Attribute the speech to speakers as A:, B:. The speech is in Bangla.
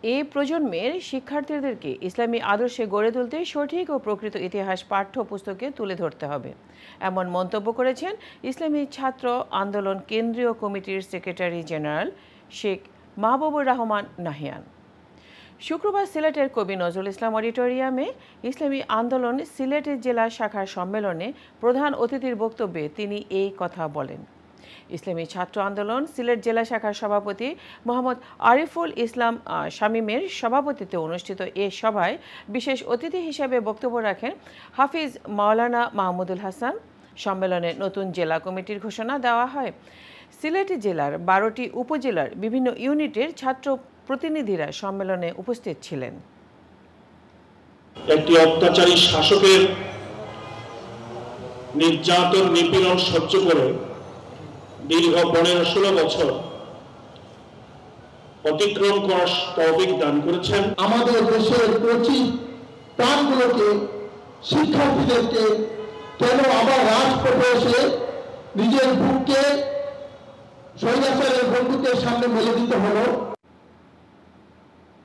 A: এই প্রজন্মের শিক্ষার্থীদেরকে ইসলামী আদর্শে গড়ে তুলতে সঠিক ও প্রকৃত ইতিহাস পাঠ্যপুস্তকে তুলে ধরতে হবে, এমন মন্তব্য করেছেন ইসলামী ছাত্র আন্দোলন কেন্দ্রীয় কমিটির সেক্রেটারি জেনারেল শেখ মাহবুবুর রহমান নাহিয়ান। শুক্রবার সিলেটের কবি নজরুল ইসলাম অডিটোরিয়ামে ইসলামী আন্দোলন সিলেটের জেলা শাখার সম্মেলনে প্রধান অতিথির বক্তব্যে তিনি এই কথা বলেন। ইসলামী ছাত্র আন্দোলন সিলেট জেলা শাখার সভাপতি মোহাম্মদ আরিফুল ইসলাম শামীমের সভাপতিত্বে অনুষ্ঠিত এ সভায় বিশেষ অতিথি হিসেবে বক্তব্য রাখেন হাফিজ মাওলানা মাহমুদুল হাসান। সম্মেলনে নতুন জেলা কমিটির ঘোষণা দেওয়া হয়। সিলেট জেলার 12টি উপজেলার বিভিন্ন ইউনিটের ছাত্র প্রতিনিধিরা সম্মেলনে উপস্থিত ছিলেন।
B: একটি অত্যাচারী শাসকের নির্যাতন নিপীড়ন সহ্য করে দীর্ঘ 15-16 বছর অতিক্রম করার তৌফিক দান করেছেন।
C: আমাদের দেশের কচি প্রাণগুলোকে, শিক্ষার্থীদেরকে কেন আবার রাজপথে এসে নিজের বুককে স্বৈরাচারের বন্দুকের সামনে মেলে দিতে হলো?